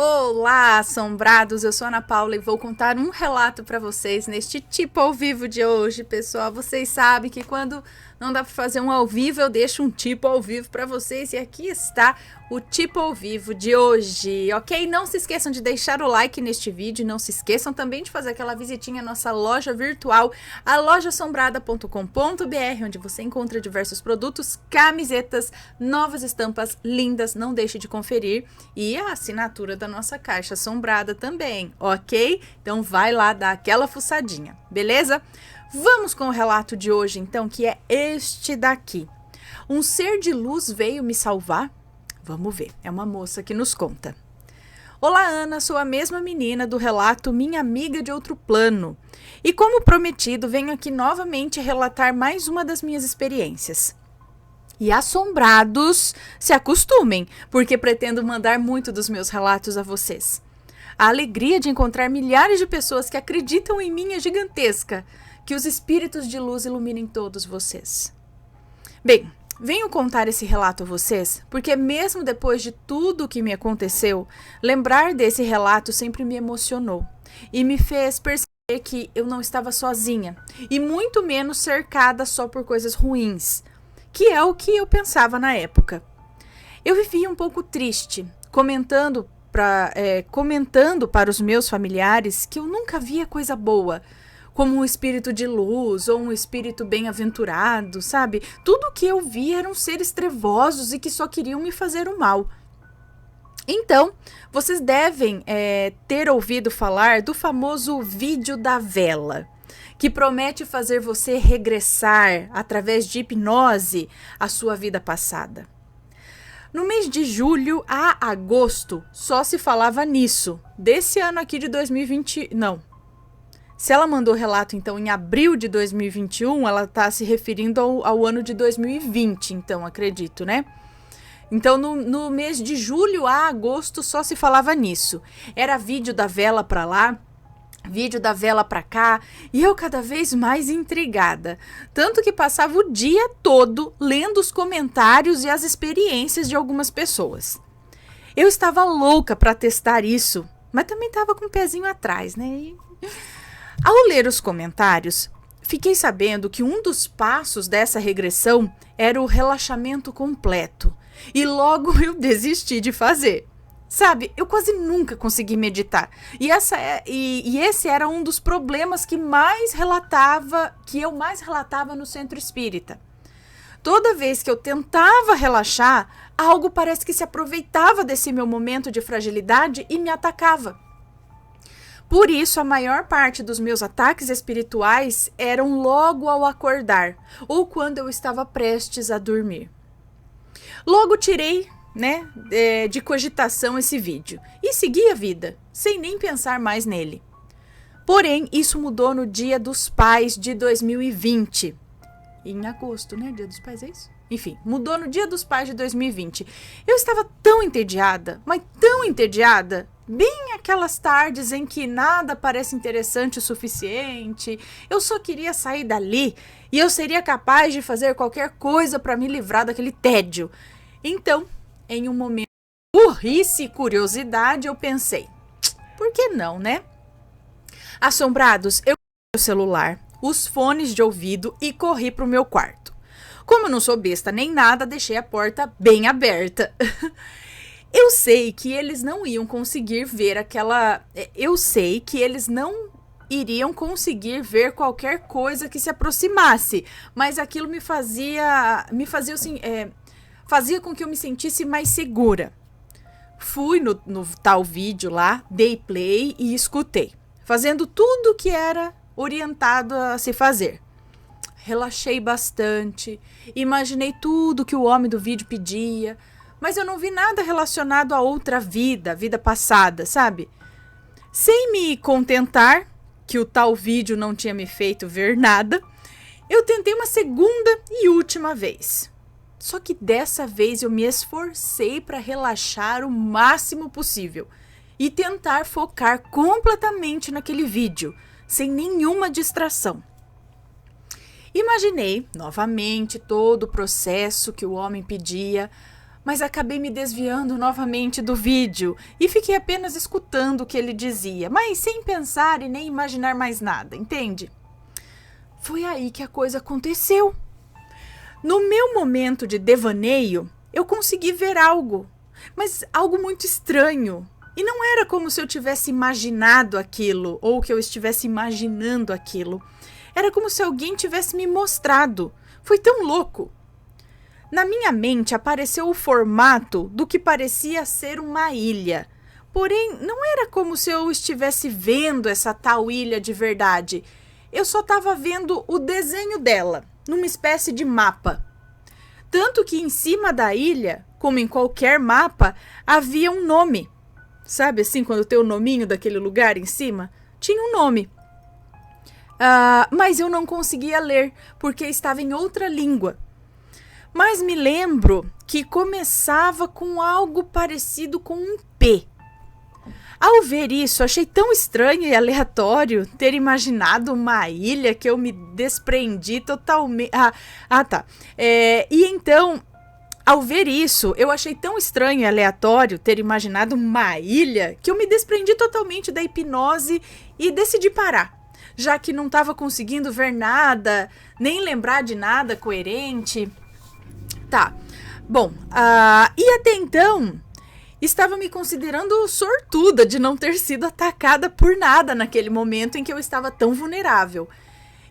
Olá, assombrados! Eu sou a Ana Paula e vou contar um relato para vocês neste tipo ao vivo de hoje, pessoal. Vocês sabem que quando não dá para fazer um ao vivo, eu deixo um tipo ao vivo para vocês e aqui está o tipo ao vivo de hoje, ok? Não se esqueçam de deixar o like neste vídeo, não se esqueçam também de fazer aquela visitinha à nossa loja virtual, a lojaassombrada.com.br, onde você encontra diversos produtos, camisetas, novas estampas lindas, não deixe de conferir, e a assinatura da nossa caixa assombrada também, ok? Então vai lá dar aquela fuçadinha, beleza? Vamos com o relato de hoje então, que é este daqui. Um ser de luz veio me salvar? Vamos ver, é uma moça que nos conta. Olá, Ana, sou a mesma menina do relato Minha Amiga de Outro Plano. E como prometido, venho aqui novamente relatar mais uma das minhas experiências. E assombrados, se acostumem, porque pretendo mandar muito dos meus relatos a vocês. A alegria de encontrar milhares de pessoas que acreditam em mim é gigantesca. Que os espíritos de luz iluminem todos vocês. Bem, venho contar esse relato a vocês porque mesmo depois de tudo o que me aconteceu, lembrar desse relato sempre me emocionou e me fez perceber que eu não estava sozinha e muito menos cercada só por coisas ruins, que é o que eu pensava na época. Eu vivia um pouco triste, comentando para os meus familiares que eu nunca via coisa boa, como um espírito de luz ou um espírito bem-aventurado, sabe? Tudo que eu via eram seres trevosos e que só queriam me fazer o mal. Então, vocês devem ter ouvido falar do famoso vídeo da vela, que promete fazer você regressar, através de hipnose, à sua vida passada. No mês de julho a agosto, só se falava nisso. Desse ano aqui de 2020, não. Se ela mandou relato, então, em abril de 2021, ela está se referindo ao ano de 2020, então, acredito, né? Então, no mês de julho a agosto, só se falava nisso. Era vídeo da vela para lá, vídeo da vela para cá, e eu cada vez mais intrigada. Tanto que passava o dia todo lendo os comentários e as experiências de algumas pessoas. Eu estava louca para testar isso, mas também estava com o pezinho atrás, né? Ao ler os comentários, fiquei sabendo que um dos passos dessa regressão era o relaxamento completo. E logo eu desisti de fazer. Sabe, eu quase nunca consegui meditar. E esse era um dos problemas que eu mais relatava no centro espírita. Toda vez que eu tentava relaxar, algo parece que se aproveitava desse meu momento de fragilidade e me atacava. Por isso, a maior parte dos meus ataques espirituais eram logo ao acordar ou quando eu estava prestes a dormir. Logo tirei, de cogitação esse vídeo e segui a vida, sem nem pensar mais nele. Porém, isso mudou no Dia dos Pais de 2020. Em agosto, né? Dia dos Pais, é isso? Enfim, mudou no Dia dos Pais de 2020. Eu estava tão entediada, mas tão entediada, bem aquelas tardes em que nada parece interessante o suficiente. Eu só queria sair dali e eu seria capaz de fazer qualquer coisa para me livrar daquele tédio. Então, em um momento de burrice e curiosidade, eu pensei, por que não, né? Assombrados, eu peguei o celular, os fones de ouvido e corri para o meu quarto. Como eu não sou besta nem nada, deixei a porta bem aberta. Eu sei que eles não iam conseguir ver iriam conseguir ver qualquer coisa que se aproximasse, mas aquilo fazia com que eu me sentisse mais segura. Fui no tal vídeo lá, dei play e escutei, fazendo tudo o que era orientado a se fazer. Relaxei bastante, imaginei tudo que o homem do vídeo pedia, mas eu não vi nada relacionado a outra vida passada, sabe? Sem me contentar, que o tal vídeo não tinha me feito ver nada, eu tentei uma segunda e última vez. Só que dessa vez eu me esforcei para relaxar o máximo possível e tentar focar completamente naquele vídeo, sem nenhuma distração. Imaginei novamente todo o processo que o homem pedia, mas acabei me desviando novamente do vídeo e fiquei apenas escutando o que ele dizia, mas sem pensar e nem imaginar mais nada, entende? Foi aí que a coisa aconteceu. No meu momento de devaneio, eu consegui ver algo, mas algo muito estranho. E não era como se eu tivesse imaginado aquilo ou que eu estivesse imaginando aquilo. Era como se alguém tivesse me mostrado. Foi tão louco. Na minha mente apareceu o formato do que parecia ser uma ilha. Porém, não era como se eu estivesse vendo essa tal ilha de verdade. Eu só estava vendo o desenho dela, numa espécie de mapa. Tanto que em cima da ilha, como em qualquer mapa, havia um nome. Sabe assim, quando tem o nominho daquele lugar em cima? Tinha um nome. Mas eu não conseguia ler, porque estava em outra língua. Mas me lembro que começava com algo parecido com um P. Ao ver isso, achei tão estranho e aleatório ter imaginado uma ilha que eu me desprendi totalmente. Tá. E então, ao ver isso, eu achei tão estranho e aleatório ter imaginado uma ilha que eu me desprendi totalmente da hipnose e decidi parar, já que não estava conseguindo ver nada, nem lembrar de nada coerente. Tá. Bom, e até então estava me considerando sortuda de não ter sido atacada por nada naquele momento em que eu estava tão vulnerável.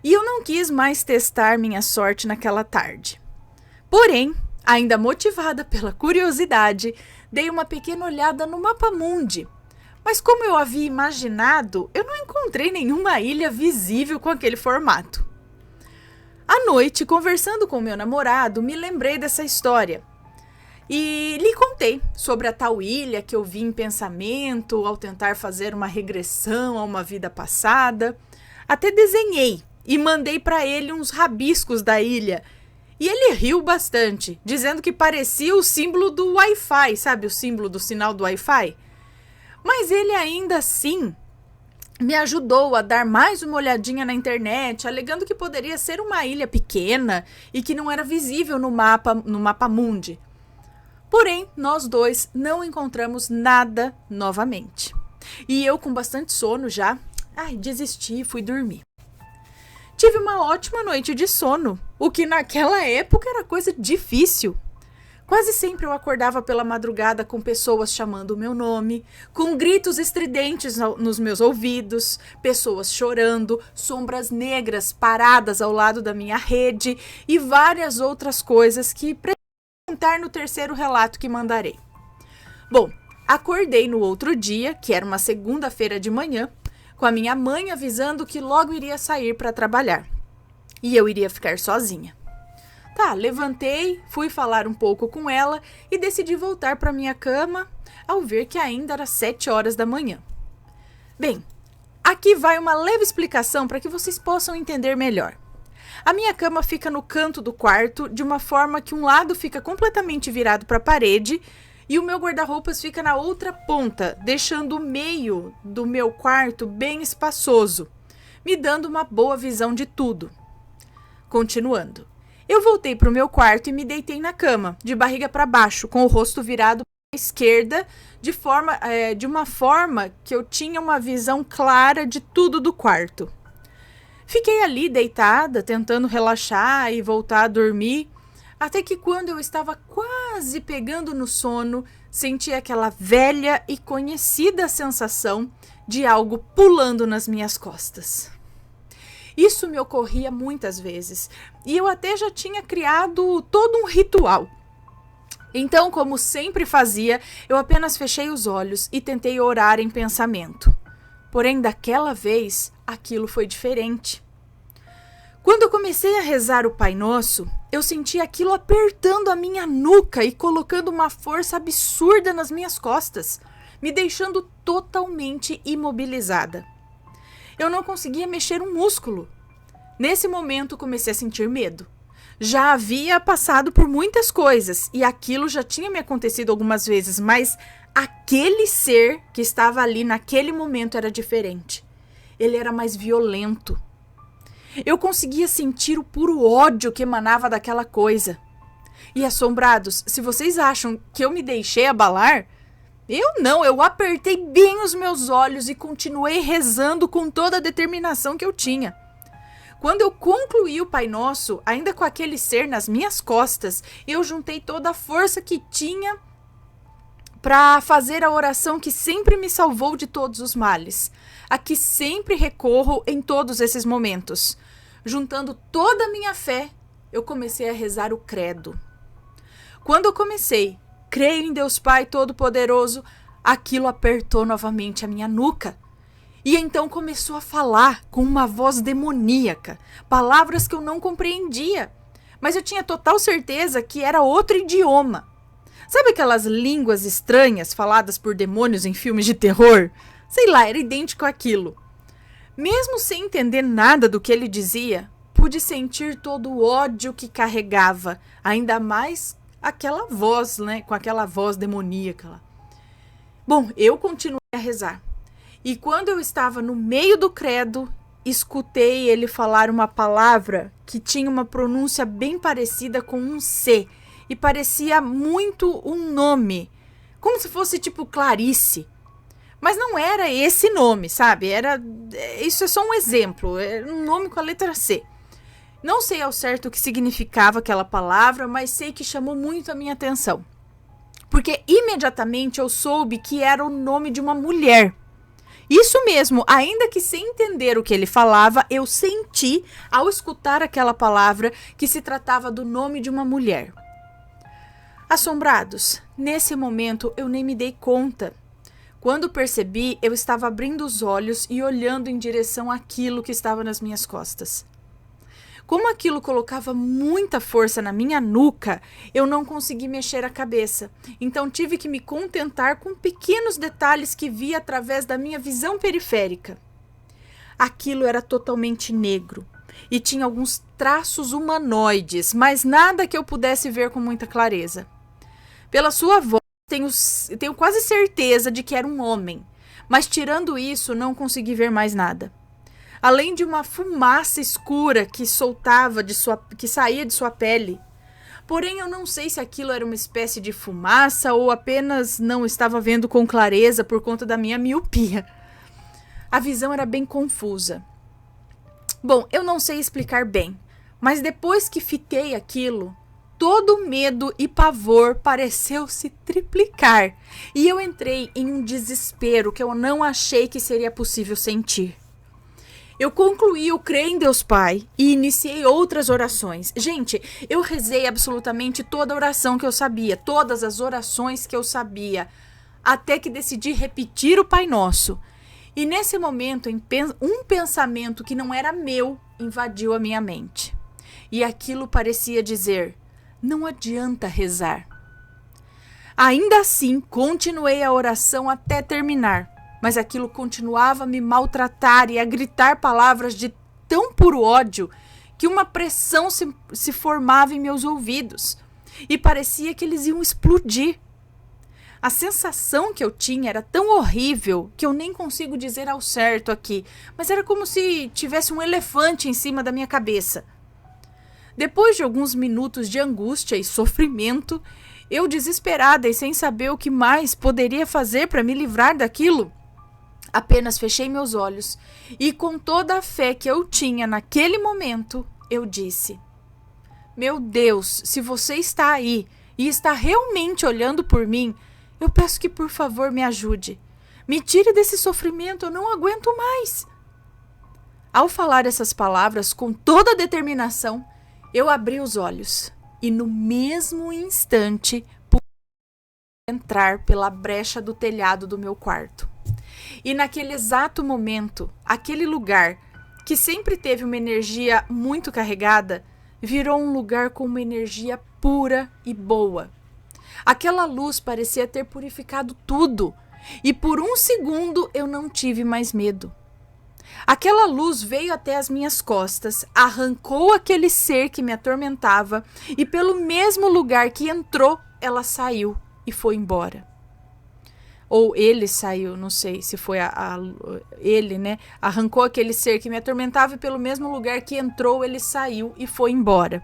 E eu não quis mais testar minha sorte naquela tarde. Porém, ainda motivada pela curiosidade, dei uma pequena olhada no mapa mundi. Mas como eu havia imaginado, eu não encontrei nenhuma ilha visível com aquele formato. À noite, conversando com meu namorado, me lembrei dessa história. E lhe contei sobre a tal ilha que eu vi em pensamento ao tentar fazer uma regressão a uma vida passada. Até desenhei e mandei para ele uns rabiscos da ilha. E ele riu bastante, dizendo que parecia o símbolo do Wi-Fi, sabe? O símbolo do sinal do Wi-Fi. Mas ele ainda assim me ajudou a dar mais uma olhadinha na internet, alegando que poderia ser uma ilha pequena e que não era visível no mapa mundi. Porém, nós dois não encontramos nada novamente. E eu, com bastante sono já, desisti e fui dormir. Tive uma ótima noite de sono, o que naquela época era coisa difícil. Quase sempre eu acordava pela madrugada com pessoas chamando o meu nome, com gritos estridentes nos meus ouvidos, pessoas chorando, sombras negras paradas ao lado da minha rede e várias outras coisas que no terceiro relato que mandarei. Bom, acordei no outro dia, que era uma segunda-feira de manhã, com a minha mãe avisando que logo iria sair para trabalhar. E eu iria ficar sozinha. Tá, levantei, fui falar um pouco com ela e decidi voltar para minha cama ao ver que ainda era 7 horas da manhã. Bem, aqui vai uma leve explicação para que vocês possam entender melhor. A minha cama fica no canto do quarto, de uma forma que um lado fica completamente virado para a parede e o meu guarda-roupas fica na outra ponta, deixando o meio do meu quarto bem espaçoso, me dando uma boa visão de tudo. Continuando, eu voltei para o meu quarto e me deitei na cama, de barriga para baixo, com o rosto virado para a esquerda, de uma forma que eu tinha uma visão clara de tudo do quarto. Fiquei ali deitada, tentando relaxar e voltar a dormir, até que quando eu estava quase pegando no sono, senti aquela velha e conhecida sensação de algo pulando nas minhas costas. Isso me ocorria muitas vezes, e eu até já tinha criado todo um ritual. Então, como sempre fazia, eu apenas fechei os olhos e tentei orar em pensamento. Porém, daquela vez, aquilo foi diferente. Quando eu comecei a rezar o Pai Nosso, eu senti aquilo apertando a minha nuca e colocando uma força absurda nas minhas costas, me deixando totalmente imobilizada. Eu não conseguia mexer um músculo. Nesse momento, comecei a sentir medo. Já havia passado por muitas coisas e aquilo já tinha me acontecido algumas vezes, mas aquele ser que estava ali naquele momento era diferente. Ele era mais violento. Eu conseguia sentir o puro ódio que emanava daquela coisa. E assombrados, se vocês acham que eu me deixei abalar, eu não, eu apertei bem os meus olhos e continuei rezando com toda a determinação que eu tinha. Quando eu concluí o Pai Nosso, ainda com aquele ser nas minhas costas, eu juntei toda a força que tinha para fazer a oração que sempre me salvou de todos os males, a que sempre recorro em todos esses momentos. Juntando toda a minha fé, eu comecei a rezar o credo. Quando eu comecei, creio em Deus Pai Todo-Poderoso, aquilo apertou novamente a minha nuca. E então começou a falar com uma voz demoníaca, palavras que eu não compreendia, mas eu tinha total certeza que era outro idioma. Sabe aquelas línguas estranhas faladas por demônios em filmes de terror? Sei lá, era idêntico àquilo. Mesmo sem entender nada do que ele dizia, pude sentir todo o ódio que carregava, ainda mais aquela voz, né, com aquela voz demoníaca lá. Bom, eu continuei a rezar. E quando eu estava no meio do credo, escutei ele falar uma palavra que tinha uma pronúncia bem parecida com um C. E parecia muito um nome, como se fosse tipo Clarice. Mas não era esse nome, sabe? Isso é só um exemplo, é um nome com a letra C. Não sei ao certo o que significava aquela palavra, mas sei que chamou muito a minha atenção. Porque imediatamente eu soube que era o nome de uma mulher. Isso mesmo, ainda que sem entender o que ele falava, eu senti, ao escutar aquela palavra, que se tratava do nome de uma mulher. Assombrados, nesse momento eu nem me dei conta. Quando percebi, eu estava abrindo os olhos e olhando em direção àquilo que estava nas minhas costas. Como aquilo colocava muita força na minha nuca, eu não consegui mexer a cabeça. Então tive que me contentar com pequenos detalhes que via através da minha visão periférica. Aquilo era totalmente negro e tinha alguns traços humanoides, mas nada que eu pudesse ver com muita clareza. Pela sua voz, tenho quase certeza de que era um homem, mas tirando isso, não consegui ver mais nada. Além de uma fumaça escura que saía de sua pele. Porém, eu não sei se aquilo era uma espécie de fumaça ou apenas não estava vendo com clareza por conta da minha miopia. A visão era bem confusa. Bom, eu não sei explicar bem, mas depois que fitei aquilo, todo medo e pavor pareceu se triplicar e eu entrei em um desespero que eu não achei que seria possível sentir. Eu concluí o crer em Deus Pai e iniciei outras orações. Gente, eu rezei absolutamente toda a oração que eu sabia, todas as orações que eu sabia, até que decidi repetir o Pai Nosso. E nesse momento, um pensamento que não era meu invadiu a minha mente. E aquilo parecia dizer: não adianta rezar. Ainda assim, continuei a oração até terminar. Mas aquilo continuava a me maltratar e a gritar palavras de tão puro ódio que uma pressão se formava em meus ouvidos e parecia que eles iam explodir. A sensação que eu tinha era tão horrível que eu nem consigo dizer ao certo aqui, mas era como se tivesse um elefante em cima da minha cabeça. Depois de alguns minutos de angústia e sofrimento, eu, desesperada e sem saber o que mais poderia fazer para me livrar daquilo, apenas fechei meus olhos e, com toda a fé que eu tinha naquele momento, eu disse: meu Deus, se você está aí e está realmente olhando por mim, eu peço que por favor me ajude. Me tire desse sofrimento, eu não aguento mais. Ao falar essas palavras com toda a determinação, eu abri os olhos e no mesmo instante pude entrar pela brecha do telhado do meu quarto. E naquele exato momento, aquele lugar, que sempre teve uma energia muito carregada, virou um lugar com uma energia pura e boa. Aquela luz parecia ter purificado tudo, e por um segundo eu não tive mais medo. Aquela luz veio até as minhas costas, arrancou aquele ser que me atormentava, e pelo mesmo lugar que entrou, ela saiu e foi embora. Ou ele saiu, não sei se foi ele, né? Arrancou aquele ser que me atormentava e pelo mesmo lugar que entrou, ele saiu e foi embora.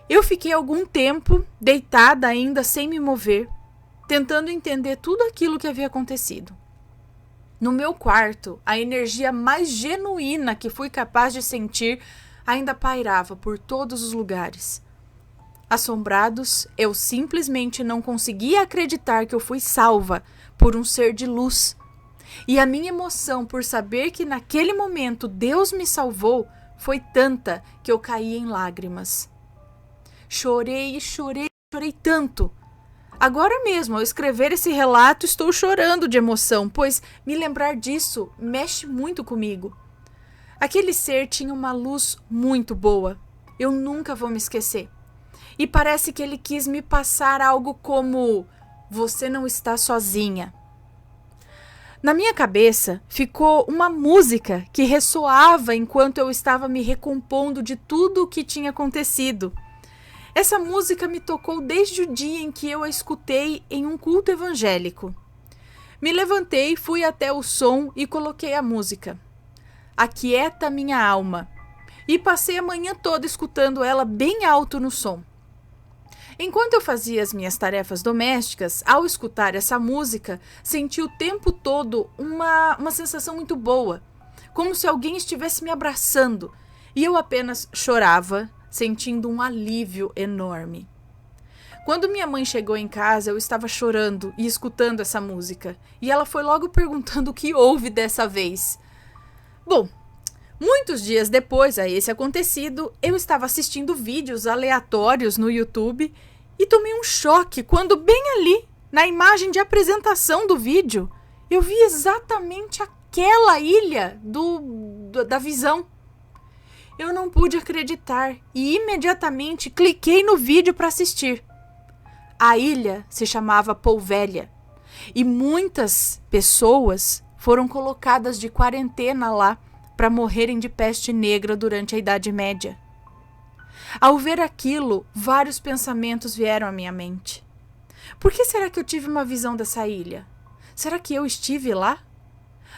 Eu fiquei algum tempo deitada ainda sem me mover, tentando entender tudo aquilo que havia acontecido. No meu quarto, a energia mais genuína que fui capaz de sentir ainda pairava por todos os lugares. Assombrados, eu simplesmente não conseguia acreditar que eu fui salva por um ser de luz. E a minha emoção por saber que naquele momento Deus me salvou foi tanta que eu caí em lágrimas. Chorei e chorei, chorei tanto. Agora mesmo, ao escrever esse relato, estou chorando de emoção, pois me lembrar disso mexe muito comigo. Aquele ser tinha uma luz muito boa. Eu nunca vou me esquecer. E parece que ele quis me passar algo como: você não está sozinha. Na minha cabeça ficou uma música que ressoava enquanto eu estava me recompondo de tudo o que tinha acontecido. Essa música me tocou desde o dia em que eu a escutei em um culto evangélico. Me levantei, fui até o som e coloquei a música. Aquieta minha alma. E passei a manhã toda escutando ela bem alto no som. Enquanto eu fazia as minhas tarefas domésticas, ao escutar essa música, senti o tempo todo uma sensação muito boa, como se alguém estivesse me abraçando, e eu apenas chorava, sentindo um alívio enorme. Quando minha mãe chegou em casa, eu estava chorando e escutando essa música, e ela foi logo perguntando o que houve dessa vez. Bom, muitos dias depois a esse acontecido, eu estava assistindo vídeos aleatórios no YouTube e tomei um choque quando bem ali, na imagem de apresentação do vídeo, eu vi exatamente aquela ilha da visão. Eu não pude acreditar e imediatamente cliquei no vídeo para assistir. A ilha se chamava Polvélia e muitas pessoas foram colocadas de quarentena lá para morrerem de peste negra durante a Idade Média. Ao ver aquilo, vários pensamentos vieram à minha mente. Por que será que eu tive uma visão dessa ilha? Será que eu estive lá?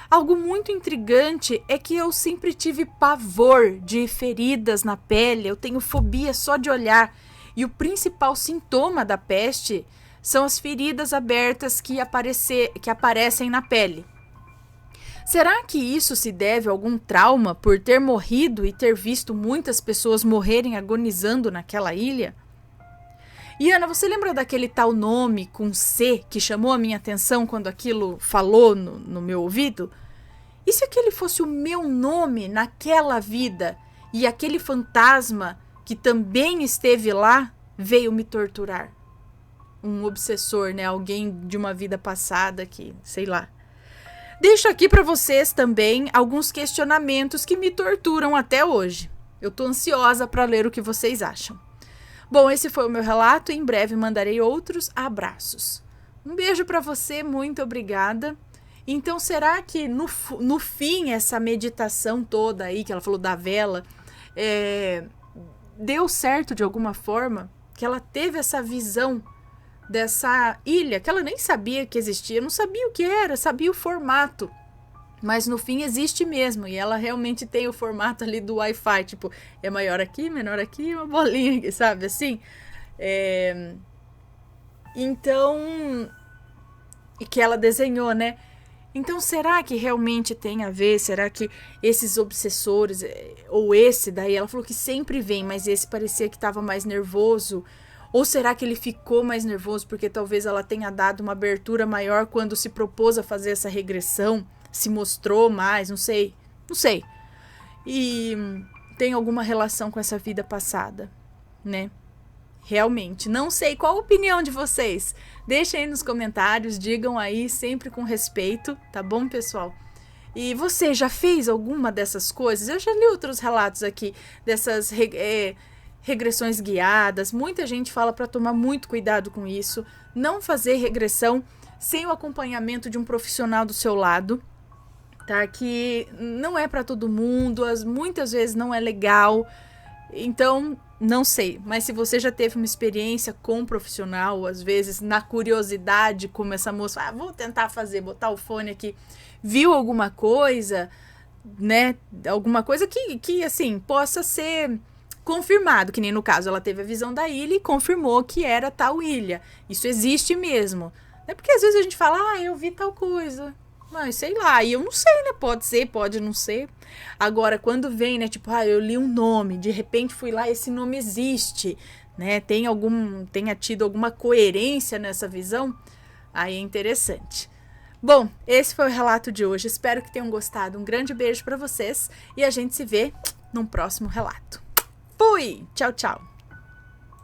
Algo muito intrigante é que eu sempre tive pavor de feridas na pele, eu tenho fobia só de olhar, e o principal sintoma da peste são as feridas abertas que aparecem na pele. Será que isso se deve a algum trauma por ter morrido e ter visto muitas pessoas morrerem agonizando naquela ilha? E Ana, você lembra daquele tal nome com C que chamou a minha atenção quando aquilo falou no meu ouvido? E se aquele fosse o meu nome naquela vida e aquele fantasma que também esteve lá veio me torturar? Um obsessor, né? Alguém de uma vida passada que, sei lá. Deixo aqui para vocês também alguns questionamentos que me torturam até hoje. Eu tô ansiosa para ler o que vocês acham. Bom, esse foi o meu relato e em breve mandarei outros abraços. Um beijo para você, muito obrigada. Então, será que no fim essa meditação toda aí, que ela falou da vela, deu certo de alguma forma? Que ela teve essa visão dessa ilha, que ela nem sabia que existia, não sabia o que era, sabia o formato. Mas no fim existe mesmo, e ela realmente tem o formato ali do Wi-Fi, tipo, é maior aqui, menor aqui, uma bolinha aqui, sabe, assim? Então, e que ela desenhou, né? Então, será que realmente tem a ver? Será que esses obsessores, ou esse daí, ela falou que sempre vem, mas esse parecia que estava mais nervoso. Ou será que ele ficou mais nervoso porque talvez ela tenha dado uma abertura maior quando se propôs a fazer essa regressão? Se mostrou mais, não sei. Não sei. E tem alguma relação com essa vida passada, né? Realmente, não sei qual a opinião de vocês. Deixem aí nos comentários, digam aí sempre com respeito, tá bom, pessoal? E você já fez alguma dessas coisas? Eu já li outros relatos aqui dessas regressões guiadas. Muita gente fala para tomar muito cuidado com isso, não fazer regressão sem o acompanhamento de um profissional do seu lado, tá? Que não é para todo mundo, muitas vezes não é legal. Então, não sei, mas se você já teve uma experiência com um profissional, às vezes na curiosidade, como essa moça, vou tentar fazer, botar o fone aqui, viu alguma coisa, né? Alguma coisa que assim, possa ser confirmado, que nem no caso ela teve a visão da ilha e confirmou que era tal ilha. Isso existe mesmo. É porque às vezes a gente fala, eu vi tal coisa. Mas sei lá, e eu não sei, né? Pode ser, pode não ser. Agora, quando vem, né? Tipo, eu li um nome, de repente fui lá, esse nome existe, né? Tenha tido alguma coerência nessa visão, aí é interessante. Bom, esse foi o relato de hoje. Espero que tenham gostado. Um grande beijo para vocês e a gente se vê num próximo relato. Fui! Tchau, tchau!